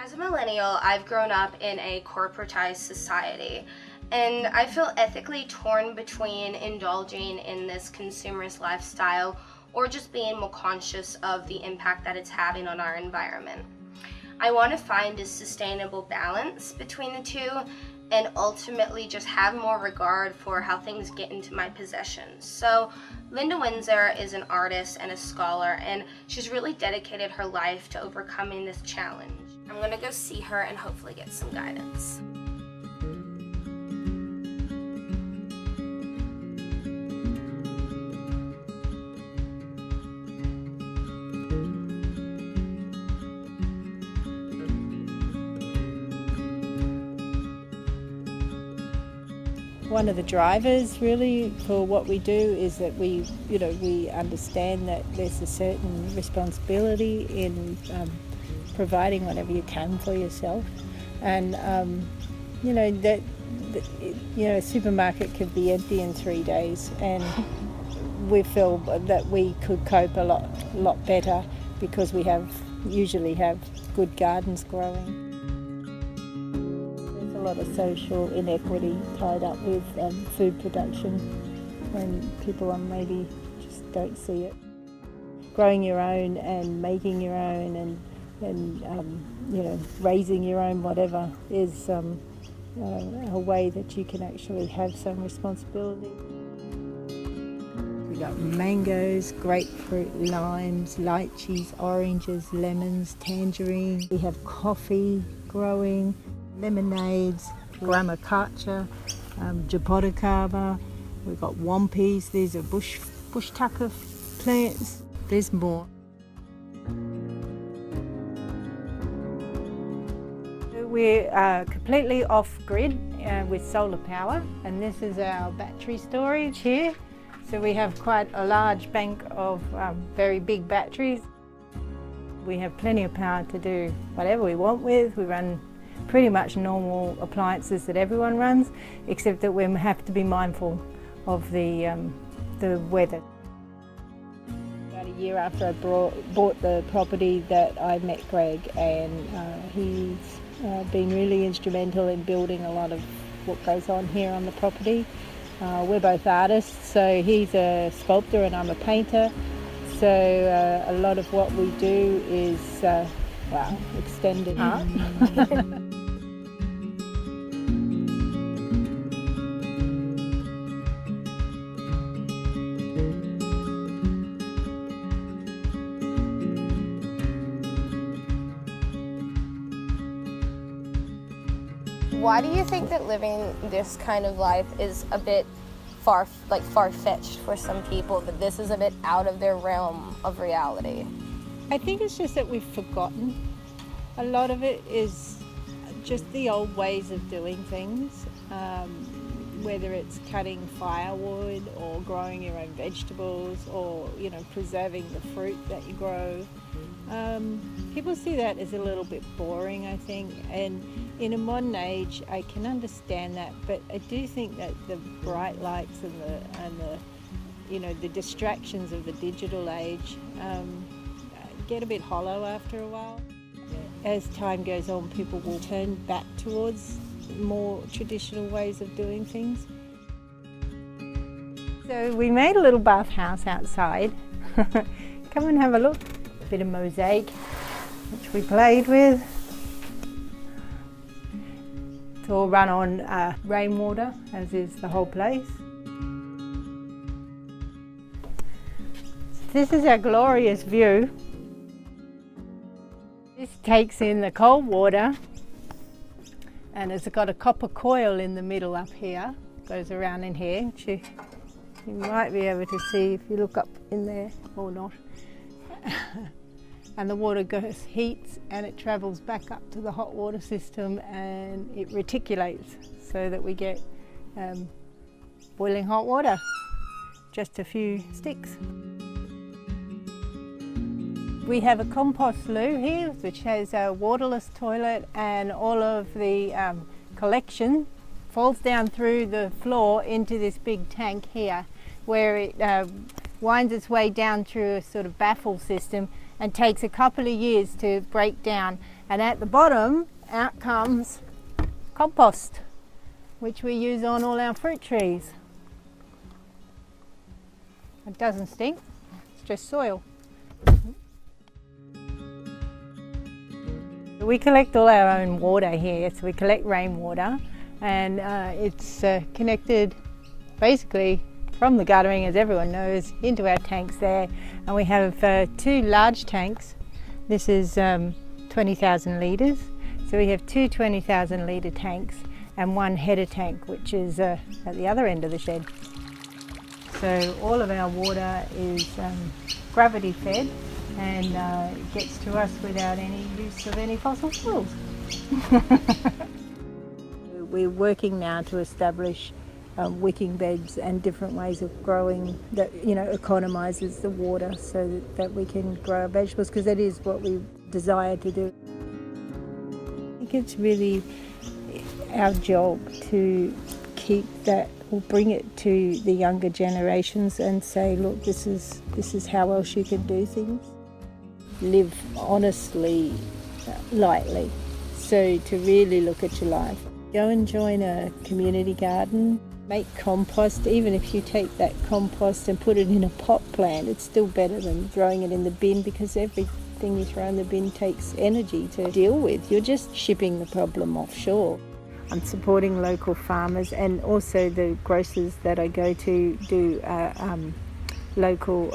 As a millennial, I've grown up in a corporatized society, and I feel ethically torn between indulging in this consumerist lifestyle or just being more conscious of the impact that it's having on our environment. I want to find a sustainable balance between the two and ultimately just have more regard for how things get into my possessions. So Linda Windsor is an artist and a scholar, and she's really dedicated her life to overcoming this challenge. I'm going to go see her and hopefully get some guidance. One of the drivers really for what we do is that we understand that there's a certain responsibility in providing whatever you can for yourself, and a supermarket could be empty in 3 days, and we feel that we could cope a lot better because we usually have good gardens growing. A lot of social inequity tied up with food production, and people maybe just don't see it. Growing your own and making your own and raising your own whatever is a way that you can actually have some responsibility. We got mangoes, grapefruit, limes, lychees, oranges, lemons, tangerine. We have coffee growing, lemonades, grammacacha, japoticaba. We've got wampies. These are bush tucker plants. There's more. We're completely off-grid with solar power, and this is our battery storage here. So we have quite a large bank of very big batteries. We have plenty of power to do whatever we want with. We run pretty much normal appliances that everyone runs, except that we have to be mindful of the weather. About a year after I bought the property that I met Greg, and he's been really instrumental in building a lot of what goes on here on the property. We're both artists, so he's a sculptor and I'm a painter, so a lot of what we do is extended art. Why do you think that living this kind of life is a bit far-fetched for some people, that this is a bit out of their realm of reality? I think it's just that we've forgotten. A lot of it is just the old ways of doing things, whether it's cutting firewood or growing your own vegetables or preserving the fruit that you grow. People see that as a little bit boring, I think, and in a modern age I can understand that, but I do think that the bright lights and the distractions of the digital age get a bit hollow after a while. As time goes on, people will turn back towards more traditional ways of doing things. So we made a little bathhouse outside. Come and have a look. A bit of mosaic, which we played with. It's all run on rainwater, as is the whole place. This is our glorious view. This takes in the cold water, and it's got a copper coil in the middle up here. Goes around in here, which you might be able to see if you look up in there or not. And the water heats and it travels back up to the hot water system and it reticulates so that we get boiling hot water. Just a few sticks. We have a compost loo here, which has a waterless toilet, and all of the collection falls down through the floor into this big tank here, where it winds its way down through a sort of baffle system and takes a couple of years to break down, And at the bottom, out comes compost, which we use on all our fruit trees. It doesn't stink, it's just soil. We collect all our own water here, so we collect rainwater, and it's connected basically from the guttering, as everyone knows, into our tanks there. And we have 2 large tanks. This is 20,000 litres, so we have 2 20,000 litre tanks and 1 header tank, which is at the other end of the shed. So all of our water is gravity fed, and it gets to us without any use of any fossil fuels. We're working now to establish wicking beds and different ways of growing that economises the water, so that we can grow our vegetables, because that is what we desire to do. I think it's really our job to keep that, or bring it to the younger generations and say, look, this is how else you can do things. Live honestly, lightly. So to really look at your life. Go and join a community garden. Make compost. Even if you take that compost and put it in a pot plant, it's still better than throwing it in the bin, because everything you throw in the bin takes energy to deal with. You're just shipping the problem offshore. I'm supporting local farmers, and also the grocers that I go to do local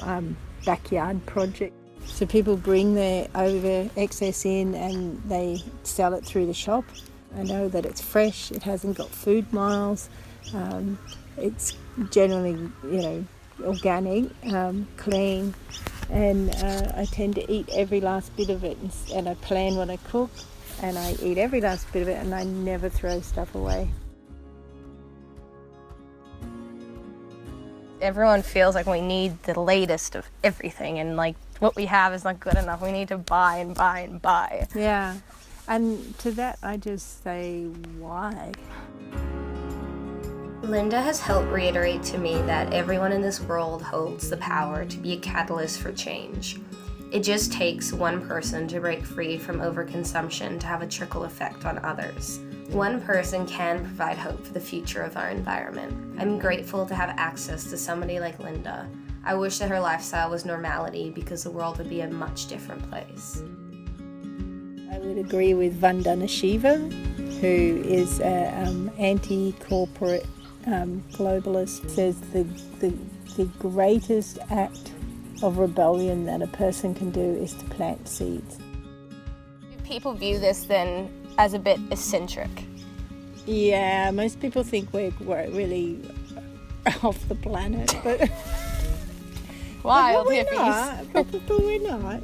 backyard project. So people bring their excess in and they sell it through the shop. I know that it's fresh, it hasn't got food miles, it's generally, organic, clean, and I tend to eat every last bit of it, and I plan what I cook, and I eat every last bit of it, and I never throw stuff away. Everyone feels like we need the latest of everything, and like what we have is not good enough. We need to buy and buy and buy. Yeah, and to that I just say, why? Linda has helped reiterate to me that everyone in this world holds the power to be a catalyst for change. It just takes one person to break free from overconsumption to have a trickle effect on others. One person can provide hope for the future of our environment. I'm grateful to have access to somebody like Linda. I wish that her lifestyle was normality, because the world would be a much different place. I would agree with Vandana Shiva, who is an anti-corporate globalist, says the greatest act of rebellion that a person can do is to plant seeds. Do people view this then as a bit eccentric? Yeah, most people think we're really off the planet, but wild we're hippies. not, but we're not,